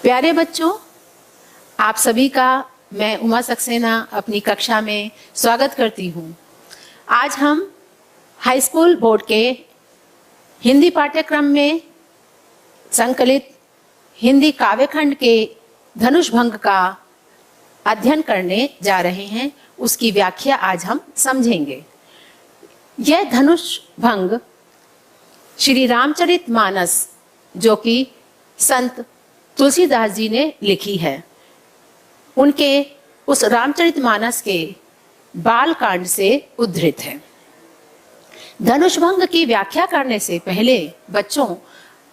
प्यारे बच्चों, आप सभी का मैं उमा सक्सेना अपनी कक्षा में स्वागत करती हूँ। आज हम हाई स्कूल बोर्ड के हिंदी पाठ्यक्रम में संकलित हिंदी काव्यखंड के धनुष भंग का अध्ययन करने जा रहे हैं। उसकी व्याख्या आज हम समझेंगे। यह धनुष भंग श्री रामचरितमानस, जो कि संत तुलसीदास जी ने लिखी है, उनके उस रामचरितमानस के बाल कांड से उद्धृत है। धनुष भंग की व्याख्या करने से पहले बच्चों,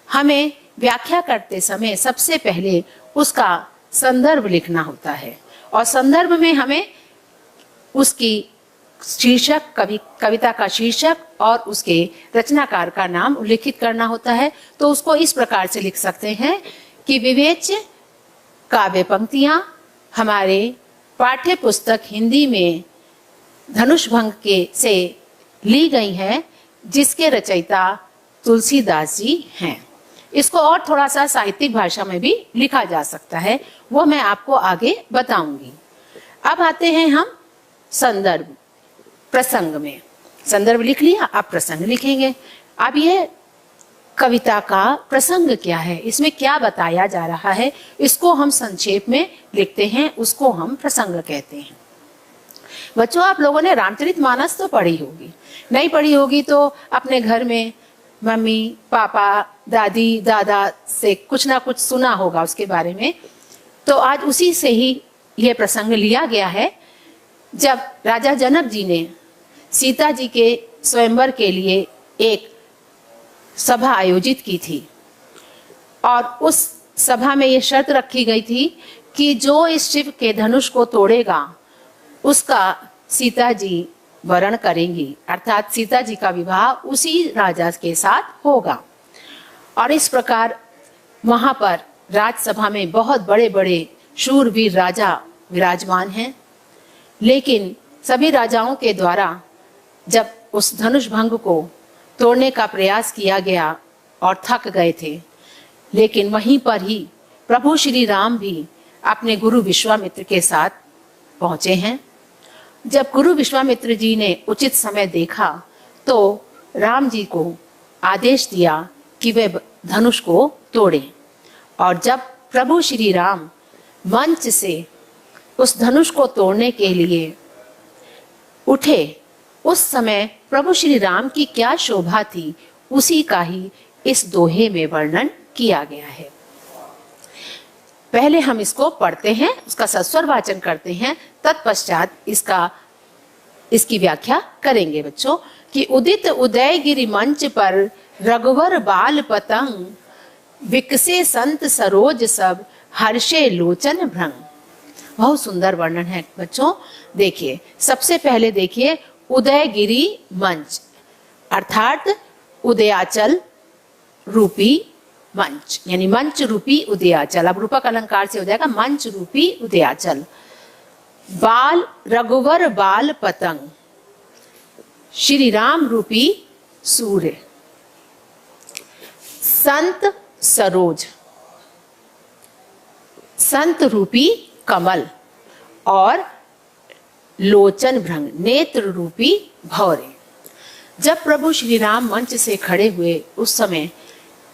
हमें व्याख्या करते समय सबसे पहले उसका संदर्भ लिखना होता है और संदर्भ में हमें उसकी शीर्षक, कविता का शीर्षक और उसके रचनाकार का नाम उल्लिखित करना होता है। तो उसको इस प्रकार से लिख सकते हैं कि विवेच्य काव्य पंक्तियां हमारे पाठ्य पुस्तक हिंदी में धनुष भंग के से ली गई हैं, जिसके रचयिता तुलसीदास जी हैं। इसको और थोड़ा सा साहित्यिक भाषा में भी लिखा जा सकता है, वो मैं आपको आगे बताऊंगी। अब आते हैं हम संदर्भ, प्रसंग में। संदर्भ लिख लिया, आप प्रसंग लिखेंगे। अब ये कविता का प्रसंग क्या है, इसमें क्या बताया जा रहा है, इसको हम संक्षेप में लिखते हैं, उसको हम प्रसंग कहते हैं। बच्चों, आप लोगों ने रामचरितमानस तो पढ़ी होगी, नहीं पढ़ी होगी तो अपने घर में मम्मी, पापा, दादी, दादा से कुछ ना कुछ सुना होगा उसके बारे में। तो आज उसी से ही यह प्रसंग लिया गया है, जब राजा जनक जी ने सीता जी के स्वयंवर के लिए एक सभा आयोजित की थी और उस सभा में ये शर्त रखी गई थी कि जो इस शिव के धनुष को तोड़ेगा उसका सीता जी वरण करेंगी, अर्थात सीता जी का विवाह उसी राजा के साथ होगा। और इस प्रकार वहां पर राजसभा में बहुत बड़े बड़े शूरवीर राजा विराजमान हैं, लेकिन सभी राजाओं के द्वारा जब उस धनुष भंग को तोड़ने का प्रयास किया गया और थक गए थे, लेकिन वहीं पर ही प्रभु श्री राम भी अपने गुरु विश्वामित्र के साथ पहुंचे हैं। जब गुरु विश्वामित्र जी ने उचित समय देखा तो राम जी को आदेश दिया कि वे धनुष को तोड़ें। और जब प्रभु श्री राम मंच से उस धनुष को तोड़ने के लिए उठे, उस समय प्रभु श्री राम की क्या शोभा थी, उसी का ही इस दोहे में वर्णन किया गया है। पहले हम इसको पढ़ते हैं, उसका सस्वर वाचन करते हैं, तत्पश्चात इसकी व्याख्या करेंगे बच्चों। कि उदित उदयगिरि मंच पर रघुवर बाल पतंग, विकसे संत सरोज सब हर्षे लोचन भ्रंग। बहुत सुंदर वर्णन है बच्चों। देखिए, सबसे पहले देखिए उदयगिरि मंच, अर्थात उदयाचल रूपी मंच, यानी मंच रूपी उदयाचल। अब रूपक अलंकार से हो जाएगा मंच रूपी उदयाचल। बाल रघुवर बाल पतंग, श्री राम रूपी सूर्य, संत सरोज, संत रूपी कमल, और लोचन भ्रंग, नेत्र रूपी भौरे। जब प्रभु श्री राम मंच से खड़े हुए उस समय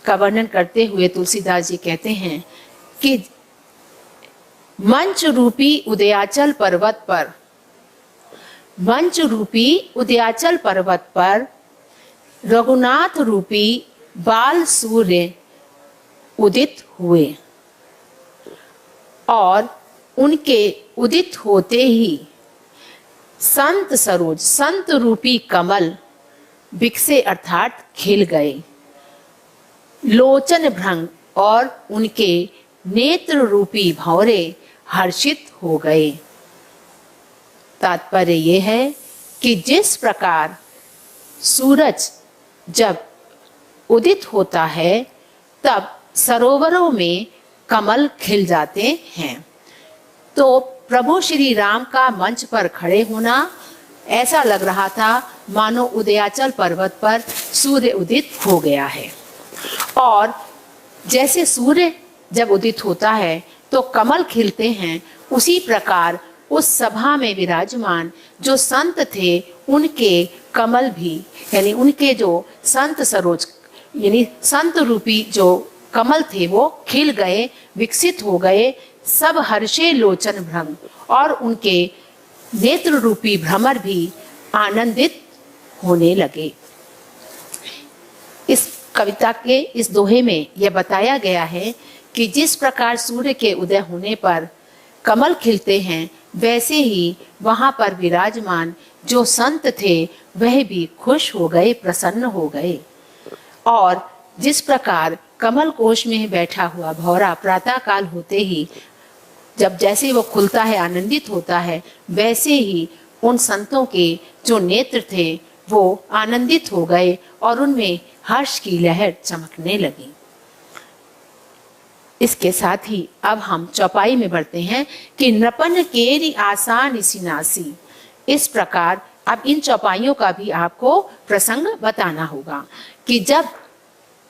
का वर्णन करते हुए तुलसीदास जी कहते हैं कि मंच रूपी उदयाचल पर्वत पर, मंच रूपी उदयाचल पर्वत पर रघुनाथ रूपी बाल सूर्य उदित हुए और उनके उदित होते ही संत सरोज, संत रूपी कमल बिकसे अर्थात खिल गए, लोचन भ्रंग, और उनके नेत्र रूपी भौरे हर्षित हो गए। तात्पर्य यह है कि जिस प्रकार सूरज जब उदित होता है तब सरोवरों में कमल खिल जाते हैं, तो प्रभु श्री राम का मंच पर खड़े होना ऐसा लग रहा था मानो उदयाचल पर्वत पर सूर्य उदित हो गया है। और जैसे सूर्य जब उदित होता है तो कमल खिलते हैं, उसी प्रकार उस सभा में विराजमान जो संत थे उनके कमल भी, यानी उनके जो संत सरोज यानी संत रूपी जो कमल थे वो खिल गए, विकसित हो गए। सब हर्षे लोचन भ्रम, और उनके नेत्र रूपी भ्रमर भी आनंदित होने लगे। इस कविता के इस दोहे में यह बताया गया है कि जिस प्रकार सूर्य के उदय होने पर कमल खिलते हैं, वैसे ही वहां पर विराजमान जो संत थे वह भी खुश हो गए, प्रसन्न हो गए। और जिस प्रकार कमल कोश में बैठा हुआ भौरा प्रातः काल होते ही जब जैसे वो खुलता है, आनंदित होता है, वैसे ही उन संतों के जो नेत्र थे वो आनंदित हो गए और उनमें हर्ष की लहर चमकने लगी। इसके साथ ही अब हम चौपाई में बढ़ते हैं कि नृपन केरी आसान सिनासी। इस प्रकार अब इन चौपाइयों का भी आपको प्रसंग बताना होगा कि जब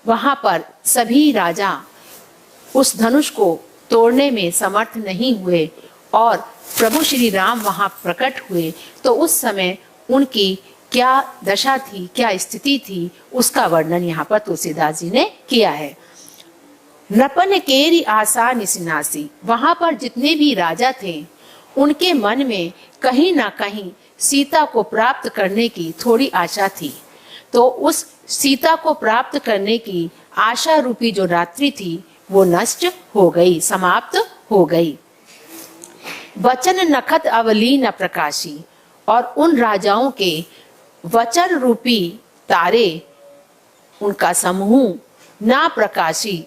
वहां पर सभी राजा उस धनुष को तोड़ने में समर्थ नहीं हुए और प्रभु श्री राम वहां प्रकट हुए, तो उस समय उनकी क्या दशा थी, क्या स्थिति थी, उसका वर्णन यहाँ पर तुलसीदास जी ने किया है। नृपन केरी आसान सिनासी, वहां पर जितने भी राजा थे उनके मन में कहीं ना कहीं सीता को प्राप्त करने की थोड़ी आशा थी। तो उस सीता को प्राप्त करने की आशा रूपी जो रात्रि थी वो नष्ट हो गई, समाप्त हो गई। वचन नखत अवलीन प्रकाशी, और उन राजाओं के वचन रूपी तारे, उनका समूह ना प्रकाशी,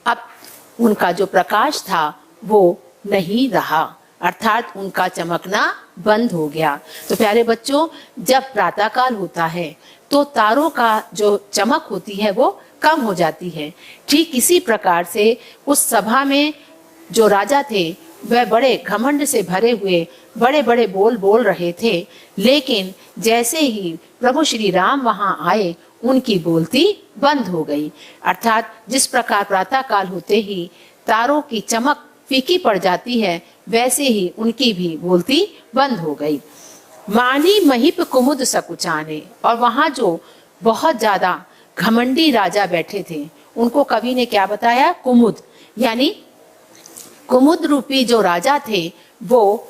अब उनका जो प्रकाश था वो नहीं रहा, अर्थात उनका चमकना बंद हो गया। तो प्यारे बच्चों, जब प्रातःकाल होता है तो तारों का जो चमक होती है वो कम हो जाती है। ठीक इसी प्रकार से उस सभा में जो राजा थे वह बड़े घमंड से भरे हुए बड़े बड़े बोल बोल रहे थे, लेकिन जैसे ही प्रभु श्री राम वहां आए उनकी बोलती बंद हो गई। अर्थात जिस प्रकार प्रातः काल होते ही तारों की चमक फीकी पड़ जाती है, वैसे ही उनकी भी बोलती बंद हो गई। मानी महिप कुमुद सकुचाने, और वहां जो बहुत ज्यादा घमंडी राजा बैठे थे उनको कवि ने क्या बताया, कुमुद, यानी कुमुद रूपी जो राजा थे वो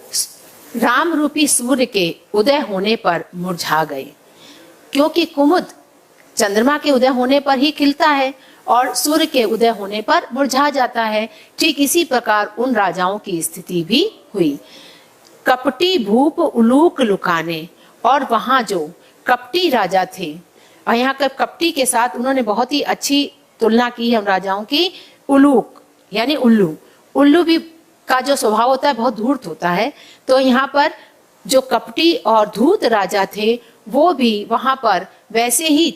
राम रूपी सूर्य के उदय होने पर मुरझा गए, क्योंकि कुमुद चंद्रमा के उदय होने पर ही खिलता है और सूर्य के उदय होने पर मुरझा जाता है। ठीक इसी प्रकार उन राजाओं की स्थिति भी हुई। कपटी भूप उलूक लुकाने, और वहां जो कपटी राजा थे, और यहाँ पर कपटी के साथ उन्होंने बहुत ही अच्छी तुलना की है उन राजाओं की। उलूक यानी उल्लू, उल्लू भी का जो स्वभाव होता है बहुत धूर्त होता है। तो यहाँ पर जो कपटी और धूर्त राजा थे वो भी वहां पर वैसे ही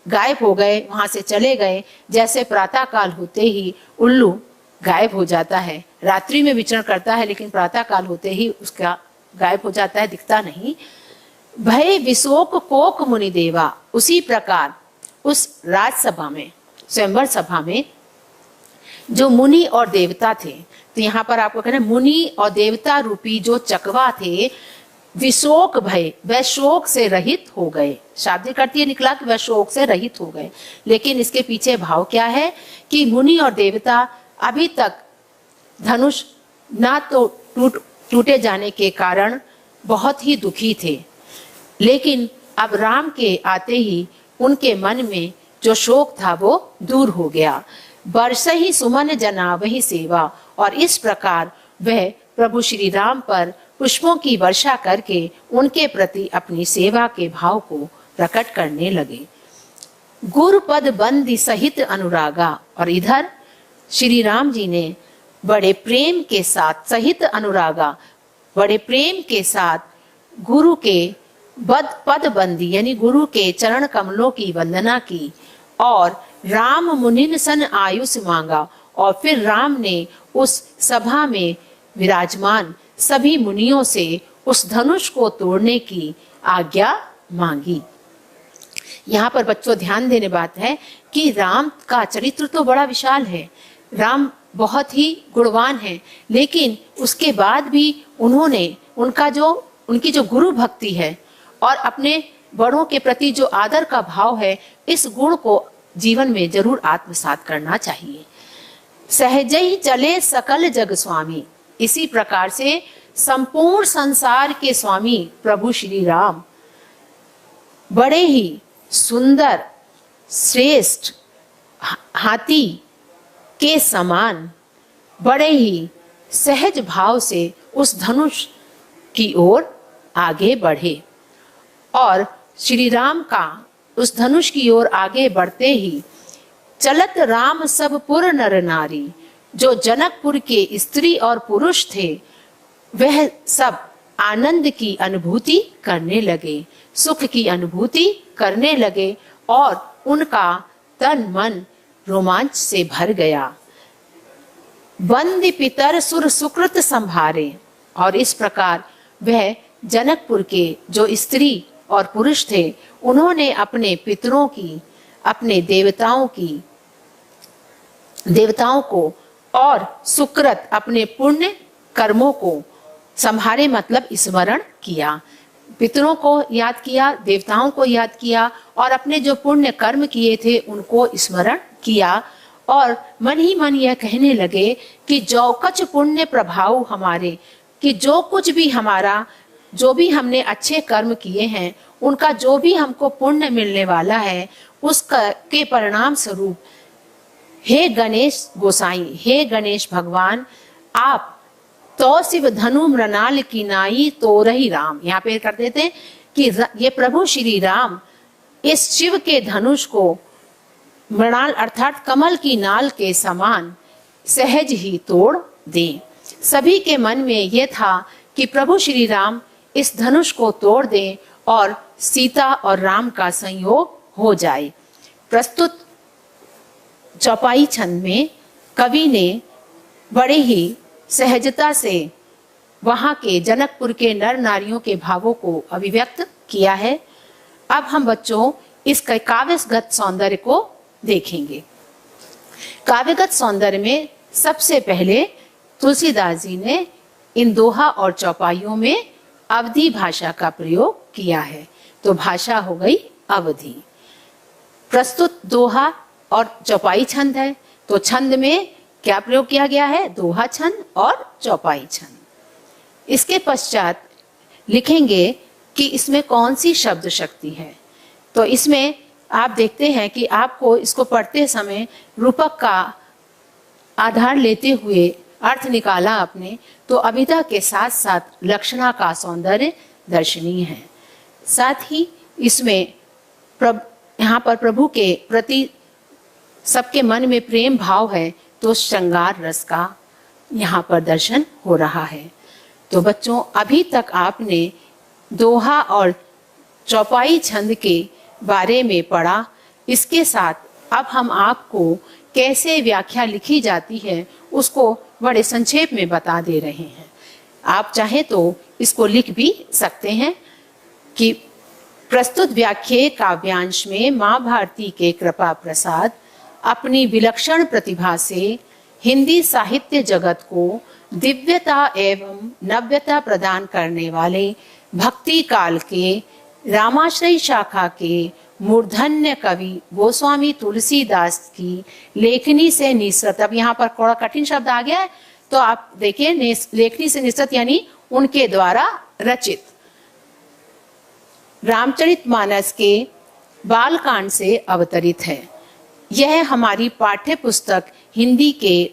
गायब हो गए, वहां से चले गए जैसे प्रातः काल होते ही उल्लू गायब हो जाता है। रात्रि में विचरण करता है लेकिन प्रातः काल होते ही उसका गायब हो जाता है, दिखता नहीं। भय विशोक कोक मुनि देवा, उसी प्रकार उस राजसभा में, स्वयंवर सभा में जो मुनि और देवता थे, तो यहाँ पर आपको कहना मुनि और देवता रूपी जो चकवा थे, विशोक भय, वह शोक से रहित हो गए। शाब्दिक अर्थ ये निकला कि वह शोक से रहित हो गए, लेकिन इसके पीछे भाव क्या है कि मुनि और देवता अभी तक धनुष ना तो टूटे जाने के कारण बहुत ही दुखी थे, लेकिन अब राम के आते ही उनके मन में जो शोक था वो दूर हो गया। बरस ही सुमन जना वही सेवा, और इस प्रकार वह प्रभु श्री राम पर पुष्पों की वर्षा करके उनके प्रति अपनी सेवा के भाव को प्रकट करने लगे। गुरुपद बंदी सहित अनुरागा, और इधर श्री राम जी ने बड़े प्रेम के साथ, सहित अनुरागा, बड़े प्रेम के साथ गुरु के पद बंदी यानी गुरु के चरण कमलों की वंदना की और राम मुनिन सन आयुष मांगा। और फिर राम ने उस सभा में विराजमान सभी मुनियों से उस धनुष को तोड़ने की आज्ञा मांगी। यहाँ पर बच्चों ध्यान देने बात है कि राम का चरित्र तो बड़ा विशाल है। राम बहुत ही गुणवान हैं, लेकिन उसके बाद भी उनकी जो गुरु भक्ति है और अपने बड़ों के प्रति जो आदर का भाव है, इस गुण को जीवन में जरूर आत्मसात करना चाहिए। सहजई चले सकल जग स्वामी, इसी प्रकार से संपूर्ण संसार के स्वामी प्रभु श्री राम बड़े ही सुंदर श्रेष्ठ हाथी के समान बड़े ही सहज भाव से उस धनुष की ओर आगे बढ़े, और श्री राम का उस धनुष की ओर आगे बढ़ते ही चलत राम सब पुर नर नारी, जो जनकपुर के स्त्री और पुरुष थे वह सब आनंद की अनुभूति करने लगे, सुख की अनुभूति करने लगे, और उनका तन मन रोमांच से भर गया। बंदी पितर सुर सुकृत संभारे, और इस प्रकार वह जनकपुर के जो स्त्री और पुरुष थे उन्होंने अपने पितरों की, अपने देवताओं को और सुकृत अपने पुण्य कर्मों को संभारे, मतलब स्मरण किया। पितरों को याद किया, देवताओं को याद किया और अपने जो पुण्य कर्म किए थे उनको स्मरण किया, और मन ही मन यह कहने लगे कि जो कछ पुण्य प्रभाव हमारे, कि जो कुछ भी हमारा, जो भी हमने अच्छे कर्म किए हैं उनका जो भी हमको पुण्य मिलने वाला है उसका के परिणाम स्वरूप हे गणेश गोसाई, हे गणेश भगवान, आप तो शिव धनु मृणाल की नाई तो रही राम। यहाँ पे कर देते हैं कि ये प्रभु श्री राम इस शिव के धनुष को मृणाल अर्थात कमल की नाल के समान सहज ही तोड़ दें। सभी के मन में यह था कि प्रभु श्री राम इस धनुष को तोड़ दें और सीता और राम का संयोग हो जाए। प्रस्तुत चौपाई छंद में कवि ने बड़े ही सहजता से वहां के जनकपुर के नर नारियों के भावों को अभिव्यक्त किया है। अब हम बच्चों इस काव्यगत सौंदर्य को देखेंगे। काव्यगत सौंदर्य में सबसे पहले तुलसीदास जी ने इन दोहा और चौपाइयों में अवधी भाषा का प्रयोग किया है, तो भाषा हो गई अवधी। प्रस्तुत दोहा और चौपाई छंद है, तो छंद में क्या प्रयोग किया गया है? दोहा छंद और चौपाई छंद। इसके पश्चात लिखेंगे कि इसमें कौन सी शब्द शक्ति है। तो इसमें आप देखते हैं कि आपको इसको पढ़ते समय रूपक का आधार लेते हुए अर्थ निकाला आपने, तो अभिधा के साथ साथ लक्षणा का सौंदर्य दर्शनीय है। साथ ही इसमें यहाँ पर प्रभु के प्रति सबके मन में प्रेम भाव है, तो श्रृंगार रस का यहाँ पर दर्शन हो रहा है। तो बच्चों अभी तक आपने दोहा और चौपाई छंद के बारे में पढ़ा। इसके साथ अब हम आपको कैसे व्याख्या लिखी जाती है उसको बड़े संक्षेप में बता दे रहे हैं। आप चाहे तो इसको लिख भी सकते हैं कि प्रस्तुत व्याख्या काव्यांश में माँ भारती के कृपा प्रसाद अपनी विलक्षण प्रतिभा से हिंदी साहित्य जगत को दिव्यता एवं नव्यता प्रदान करने वाले भक्ति काल के रामाश्रयी शाखा के मूर्धन्य कवि गोस्वामी तुलसीदास की लेखनी से निसृत। अब यहाँ पर थोड़ा कठिन शब्द आ गया है, तो आप देखिए लेखनी से निसृत यानी उनके द्वारा रचित रामचरितमानस के बालकांड से अवतरित है। यह हमारी पाठ्य पुस्तक हिंदी के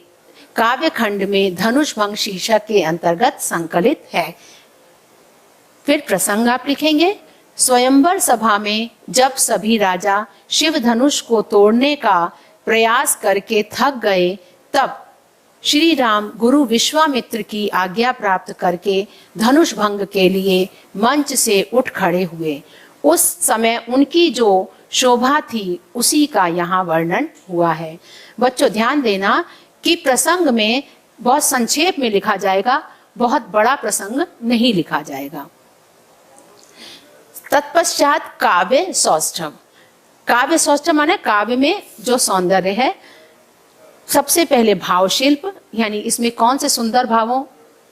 काव्यखंड में धनुष भंग शीर्षक के अंतर्गत संकलित है। फिर प्रसंग आप लिखेंगे। स्वयंवर सभा में जब सभी राजा शिव धनुष को तोड़ने का प्रयास करके थक गए, तब श्री राम गुरु विश्वामित्र की आज्ञा प्राप्त करके धनुष भंग के लिए मंच से उठ खड़े हुए। उस समय उनकी जो शोभा थी उसी का यहाँ वर्णन हुआ है। बच्चों ध्यान देना कि प्रसंग में बहुत संक्षेप में लिखा जाएगा, बहुत बड़ा प्रसंग नहीं लिखा जाएगा। तत्पश्चात काव्य सौष्ठव। काव्य सौष्ठव माने काव्य में जो सौंदर्य है, सबसे पहले भाव शिल्प, यानी इसमें कौन से सुंदर भावों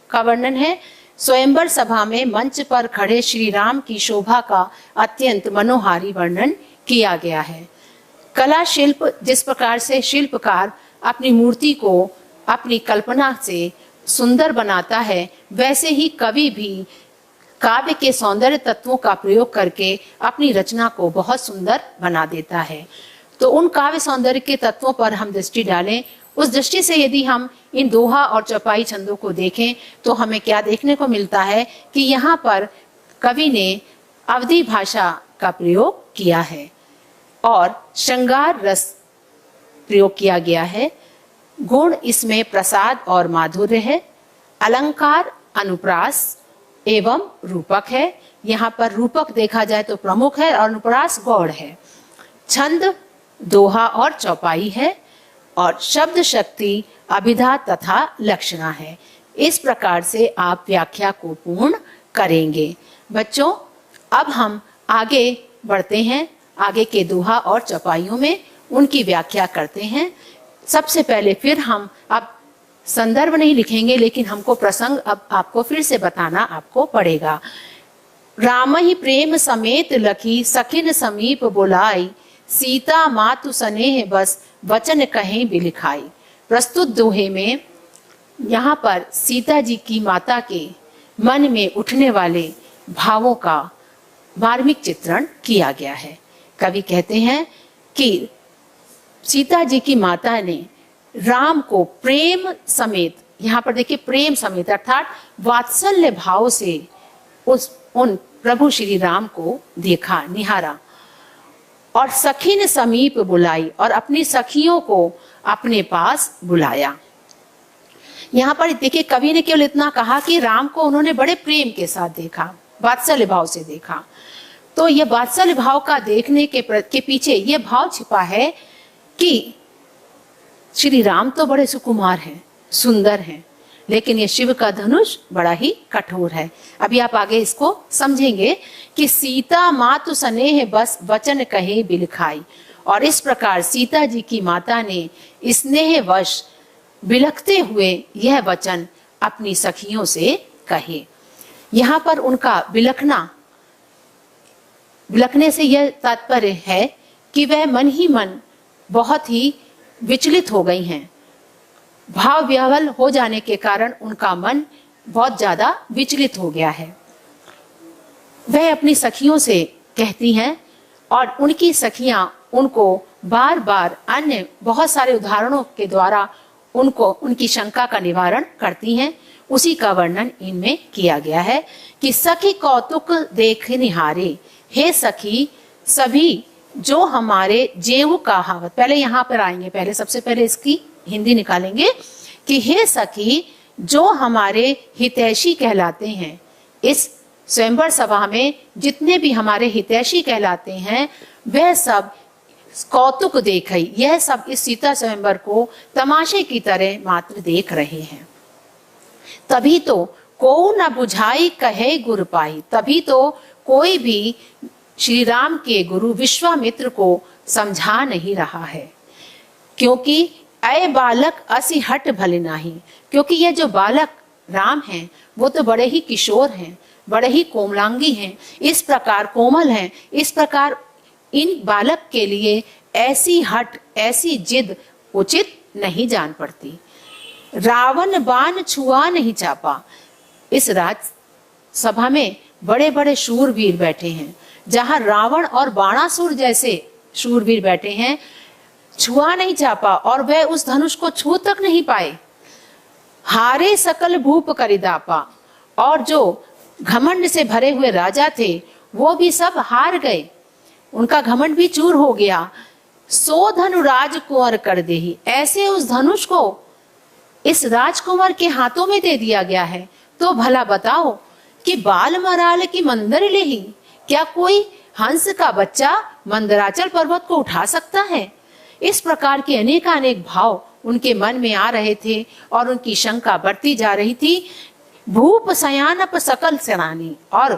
का वर्णन है। स्वयंवर सभा में मंच पर खड़े श्री राम की शोभा का अत्यंत मनोहारी वर्णन किया गया है। कला शिल्प, जिस प्रकार से शिल्पकार अपनी मूर्ति को अपनी कल्पना से सुंदर बनाता है, वैसे ही कवि भी काव्य के सौंदर्य तत्वों का प्रयोग करके अपनी रचना को बहुत सुंदर बना देता है। तो उन काव्य सौंदर्य के तत्वों पर हम दृष्टि डालें। उस दृष्टि से यदि हम इन दोहा और चौपाई छंदों को देखें तो हमें क्या देखने को मिलता है कि यहाँ पर कवि ने अवधी भाषा का प्रयोग किया है और श्रृंगार रस प्रयोग किया गया है। गुण इसमें प्रसाद और माधुर्य है। अलंकार अनुप्रास एवं रूपक है। यहाँ पर रूपक देखा जाए तो प्रमुख है और अनुप्रास गौड़ है। छंद दोहा और चौपाई है और शब्द शक्ति अभिधा तथा लक्षणा है। इस प्रकार से आप व्याख्या को पूर्ण करेंगे। बच्चों, अब हम आगे बढ़ते हैं, आगे के दोहा और चौपाइयों में उनकी व्याख्या करते हैं। सबसे पहले फिर हम अब संदर्भ नहीं लिखेंगे, लेकिन हमको प्रसंग अब आपको फिर से बताना आपको पड़ेगा। राम ही प्रेम समेत लखी सखिन समीप बुलाई, सीता मातु स्नेह बस वचन कहें बिलिखाई। प्रस्तुत दोहे में यहाँ पर सीता जी की माता के मन में उठने वाले भावों का मार्मिक चित्रण किया गया है। कवि कहते हैं कि सीता जी की माता ने राम को प्रेम समेत, यहाँ पर देखिए प्रेम समेत अर्थात वात्सल्य भाव से उन प्रभु श्री राम को देखा, निहारा और सखी ने समीप बुलाई और अपनी सखियों को अपने पास बुलाया। यहाँ पर देखिए कवि ने केवल इतना कहा कि राम को उन्होंने बड़े प्रेम के साथ देखा, वात्सल्य भाव से देखा। तो यह वात्सल्य भाव का देखने के पीछे यह भाव छिपा है कि श्री राम तो बड़े सुकुमार हैं, सुंदर हैं, लेकिन ये शिव का धनुष बड़ा ही कठोर है। अभी आप आगे इसको समझेंगे कि सीता मातु स्नेह बस वचन कहे बिलखाई, और इस प्रकार सीता जी की माता ने स्नेह वश बिलखते हुए यह वचन अपनी सखियों से कहे। यहाँ पर उनका बिलखने से यह तात्पर्य है कि वह मन ही मन बहुत ही विचलित हो गई हैं। भाव विह्वल हो जाने के कारण उनका मन बहुत ज्यादा विचलित हो गया है। वह अपनी सखियों से कहती हैं और उनकी सखियां उनको बार बार अन्य बहुत सारे उदाहरणों के द्वारा उनको उनकी शंका का निवारण करती हैं। उसी का वर्णन इनमें किया गया है कि सखी कौतुक देख निहारे, हे सखी सभी जो हमारे जेऊ कहावत। पहले यहाँ पर आएंगे, पहले सबसे पहले इसकी हिंदी निकालेंगे कि हे सखी जो हमारे हितैषी कहलाते हैं। इस स्वयंवर सभा में जितने भी हमारे हितैषी कहलाते हैं वह सब कौतुक देख, यह सब इस सीता स्वयंवर को तमाशे की तरह मात्र देख रहे हैं। तभी तो को न बुझाई कहे गुरु पाई, तभी तो कोई भी श्री राम के गुरु विश्वामित्र को समझा नहीं रहा है। क्योंकि अय बालक असी हट भले नाही, क्योंकि ये जो बालक राम हैं वो तो बड़े ही किशोर हैं, बड़े ही कोमलांगी हैं, इस प्रकार कोमल हैं। इस प्रकार इन बालक के लिए ऐसी हट, ऐसी जिद उचित नहीं जान पड़ती। रावण बाण छुआ नहीं चापा, इस राज सभा में बड़े बड़े शूरवीर बैठे हैं, जहां रावण और बाणासुर जैसे शूरवीर बैठे हैं, छुआ नहीं चापा और वह उस धनुष को छू तक नहीं पाए। हारे सकल भूप करिदापा, और जो घमंड से भरे हुए राजा थे वो भी सब हार गए, उनका घमंड भी चूर हो गया। सो धनु राजकुंवर कर देही, ऐसे उस धनुष को इस राजकुंवर के हाथों में दे दिया गया है। तो भला बताओ कि बाल मराल की मंदर लेही, क्या कोई हंस का बच्चा मंदराचल पर्वत को उठा सकता है? इस प्रकार के अनेकानेक भाव उनके मन में आ रहे थे और उनकी शंका बढ़ती जा रही थी। भूप सयानप सकल सेनानी, और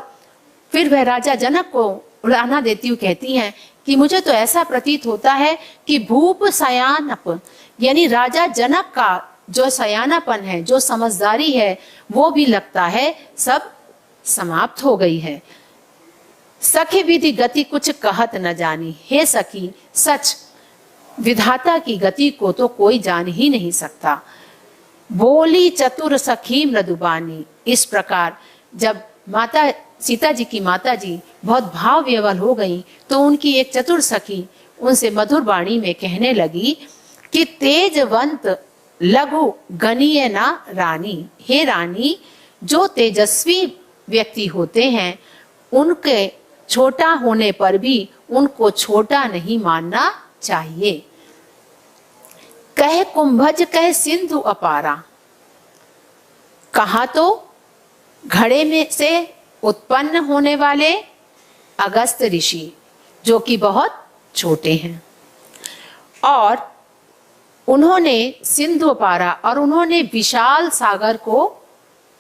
फिर वह राजा जनक को उड़ाना देती हुई कहती हैं कि मुझे तो ऐसा प्रतीत होता है कि भूप सयानप यानी राजा जनक का जो सयानापन है, जो समझदारी है, वो भी लगता है सब समाप्त हो गई है। सखी विधि गति कुछ कहत न जानी, हे सखी सच विधाता की गति को तो कोई जान ही नहीं सकता। बोली चतुर सखी मृदुबानी। इस प्रकार जब माता सीता जी की माता जी बहुत भाव विह्वल हो गई तो उनकी एक चतुर सखी उनसे मधुर वाणी में कहने लगी कि तेजवंत लघु गणीय ना रानी, हे रानी जो तेजस्वी व्यक्ति होते हैं उनके छोटा होने पर भी उनको छोटा नहीं मानना चाहिए। कह कुंभज कह सिंधु अपारा, कहा तो घड़े में से उत्पन्न होने वाले अगस्त ऋषि जो कि बहुत छोटे हैं, और उन्होंने सिंधु अपारा और उन्होंने विशाल सागर को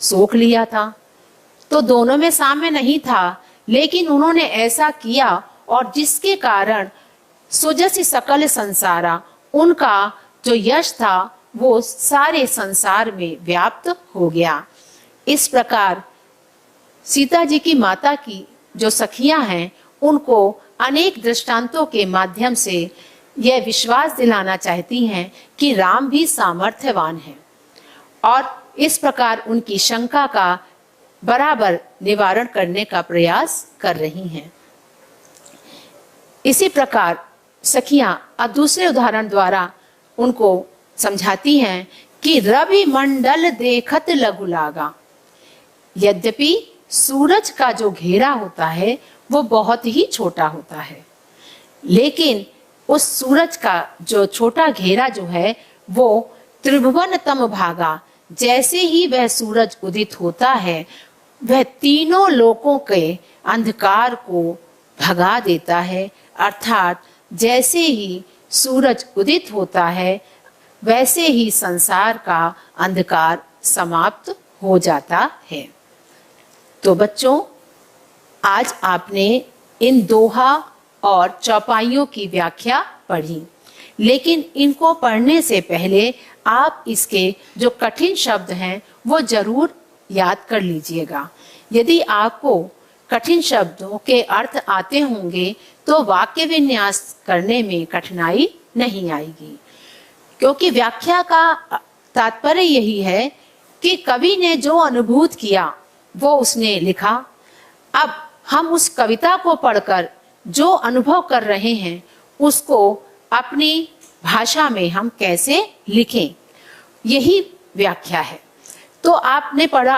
सोख लिया था। तो दोनों में साम्य नहीं था, लेकिन उन्होंने ऐसा किया और जिसके कारण सुजसी सकल संसारा, उनका जो यश था वो सारे संसार में व्याप्त हो गया। इस प्रकार सीता जी की माता की जो सखियां हैं उनको अनेक दृष्टांतों के माध्यम से यह विश्वास दिलाना चाहती हैं कि राम भी सामर्थ्यवान है, और इस प्रकार उनकी शंका का बराबर निवारण करने का प्रयास कर रही हैं। इसी प्रकार सखियां अब दूसरे उदाहरण द्वारा उनको समझाती हैं कि रवि मंडल देखत लघु लागा। यद्यपि सूरज का जो घेरा होता है वो बहुत ही छोटा होता है, लेकिन उस सूरज का जो छोटा घेरा जो है वो त्रिभुवन तम भागा, जैसे ही वह सूरज उदित होता है वह तीनों लोकों के अंधकार को भगा देता है। अर्थात जैसे ही सूरज उदित होता है वैसे ही संसार का अंधकार समाप्त हो जाता है। तो बच्चों, आज आपने इन दोहा और चौपाइयों की व्याख्या पढ़ी, लेकिन इनको पढ़ने से पहले आप इसके जो कठिन शब्द हैं वो जरूर याद कर लीजिएगा। यदि आपको कठिन शब्दों के अर्थ आते होंगे तो वाक्य विन्यास करने में कठिनाई नहीं आएगी, क्योंकि व्याख्या का तात्पर्य यही है कि कवि ने जो अनुभूत किया वो उसने लिखा। अब हम उस कविता को पढ़कर जो अनुभव कर रहे हैं उसको अपनी भाषा में हम कैसे लिखें, यही व्याख्या है। तो आपने पढ़ा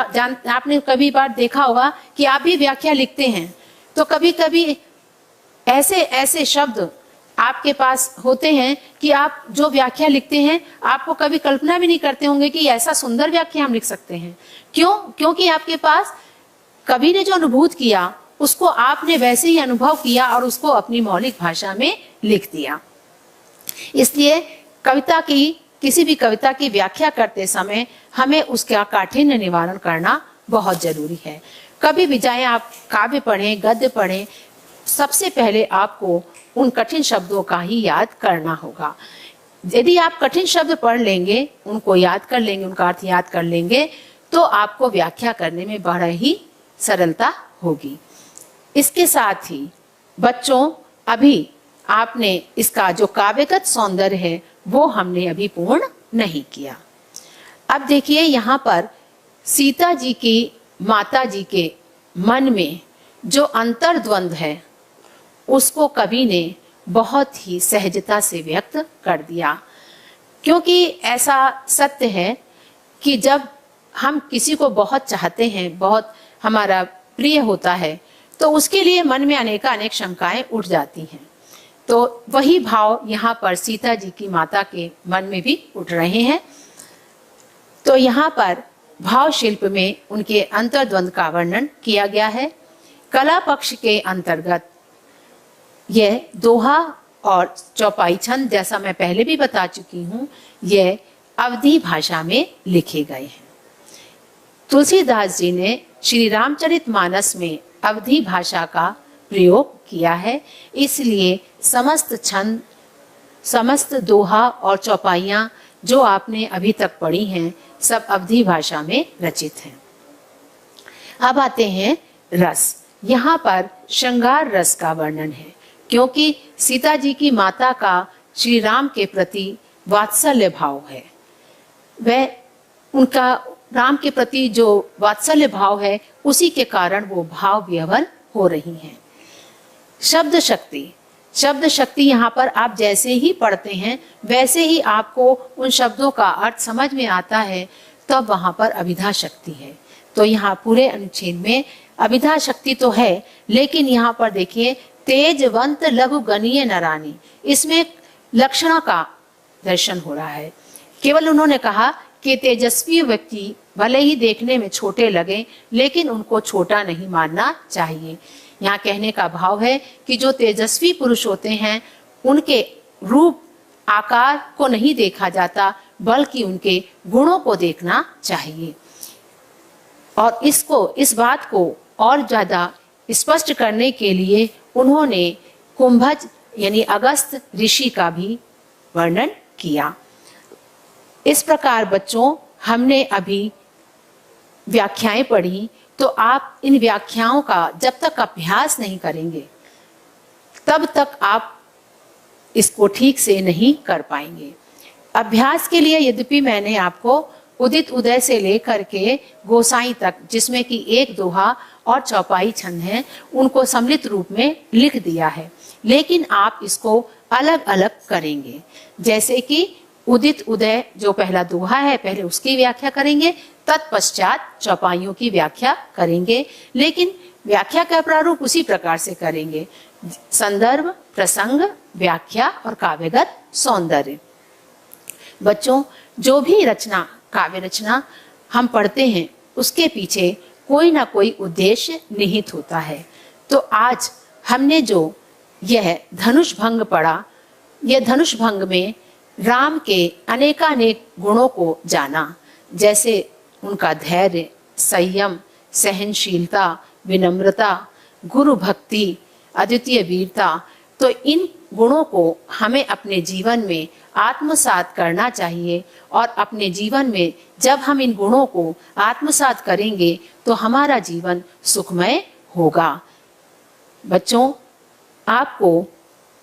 आपने कभी बार देखा होगा कि आप भी व्याख्या लिखते हैं तो कभी कभी ऐसे ऐसे शब्द आपके पास होते हैं कि आप जो व्याख्या लिखते हैं आपको कभी कल्पना भी नहीं करते होंगे कि ऐसा सुंदर व्याख्या हम लिख सकते हैं। क्यों? क्योंकि आपके पास कवि ने जो अनुभूत किया उसको आपने वैसे ही अनुभव किया और उसको अपनी मौलिक भाषा में लिख दिया। इसलिए कविता की किसी भी कविता की व्याख्या करते समय हमें उसका काठिन्य निवारण करना बहुत जरूरी है। कभी भी चाहे आप काव्य पढ़ें, गद्य पढ़ें, सबसे पहले आपको उन कठिन शब्दों का ही याद करना होगा। यदि आप कठिन शब्द पढ़ लेंगे, उनको याद कर लेंगे, उनका अर्थ याद कर लेंगे, तो आपको व्याख्या करने में बड़ा ही सरलता होगी। इसके साथ ही बच्चों, अभी आपने इसका जो काव्यगत सौंदर्य है वो हमने अभी पूर्ण नहीं किया। अब देखिए, यहाँ पर सीता जी की माता जी के मन में जो अंतर्द्वंद है उसको कवि ने बहुत ही सहजता से व्यक्त कर दिया, क्योंकि ऐसा सत्य है कि जब हम किसी को बहुत चाहते हैं, बहुत हमारा प्रिय होता है, तो उसके लिए मन में अनेक शंकाएं उठ जाती हैं। तो वही भाव यहाँ पर सीता जी की माता के मन में भी उठ रहे हैं। तो यहाँ पर भाव शिल्प में उनके अंतर्द्वंद का वर्णन किया गया है। कला पक्ष के अंतर्गत यह दोहा और चौपाई छंद, जैसा मैं पहले भी बता चुकी हूँ, यह अवधी भाषा में लिखे गए हैं। तुलसीदास जी ने श्री रामचरितमानस में अवधी भाषा का प्रयोग किया है, इसलिए समस्त छंद, समस्त दोहा और चौपाइयाँ जो आपने अभी तक पढ़ी हैं सब अवधी भाषा में रचित हैं। अब आते हैं रस। यहाँ पर श्रृंगार रस का वर्णन है, क्योंकि सीता जी की माता का श्री राम के प्रति वात्सल्य भाव है। वह उनका राम के प्रति जो वात्सल्य भाव है उसी के कारण वो भाव विह्वल हो रही हैं। शब्द शक्ति, शब्द शक्ति यहाँ पर आप जैसे ही पढ़ते हैं वैसे ही आपको उन शब्दों का अर्थ समझ में आता है, तब वहाँ पर अभिधा शक्ति है। तो यहाँ पूरे अनुच्छेद में अभिधा शक्ति तो है, लेकिन यहाँ पर देखिए तेजवंत लघु गणीय नरानी, इसमें लक्षणों का दर्शन हो रहा है। केवल उन्होंने कहा कि तेजस्वी व्यक्ति भले ही देखने में छोटे लगे लेकिन उनको छोटा नहीं मानना चाहिए। यहाँ कहने का भाव है कि जो तेजस्वी पुरुष होते हैं उनके रूप आकार को नहीं देखा जाता बल्कि उनके गुणों को देखना चाहिए। और इस बात को और ज्यादा स्पष्ट करने के लिए उन्होंने कुंभज यानी अगस्त ऋषि का भी वर्णन किया। इस प्रकार बच्चों हमने अभी व्याख्याएं पढ़ी, तो आप इन व्याख्याओं का जब तक अभ्यास नहीं करेंगे तब तक आप इसको ठीक से नहीं कर पाएंगे। अभ्यास के लिए यद्यपि मैंने आपको उदित उदय से लेकर के गोसाई तक, जिसमें कि एक दोहा और चौपाई छंद है, उनको सम्मिलित रूप में लिख दिया है, लेकिन आप इसको अलग अलग करेंगे। जैसे कि उदित उदय जो पहला दोहा है पहले उसकी व्याख्या करेंगे, तत्पश्चात चौपाइयों की व्याख्या करेंगे, लेकिन व्याख्या का प्रारूप उसी प्रकार से करेंगे, संदर्भ, प्रसंग, व्याख्या और काव्यगत सौंदर्य। बच्चों जो भी रचना, काव्य रचना हम पढ़ते हैं उसके पीछे कोई ना कोई उद्देश्य निहित होता है। तो आज हमने जो यह धनुष भंग पढ़ा, यह धनुष भंग में राम के अनेकानेक गुणों को जाना, जैसे उनका धैर्य, संयम, सहनशीलता, विनम्रता, गुरु भक्ति, अद्वितीय वीरता। तो इन गुणों को हमें अपने जीवन में आत्मसात करना चाहिए, और अपने जीवन में जब हम इन गुणों को आत्मसात करेंगे तो हमारा जीवन सुखमय होगा। बच्चों आपको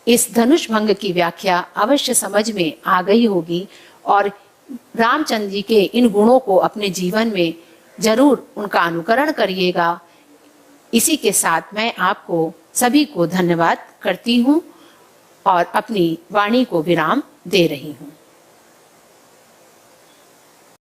इस धनुष भंग की व्याख्या अवश्य समझ में आ गई होगी, और रामचंद्र जी के इन गुणों को अपने जीवन में जरूर उनका अनुकरण करिएगा। इसी के साथ मैं आपको सभी को धन्यवाद करती हूँ और अपनी वाणी को विराम दे रही हूँ।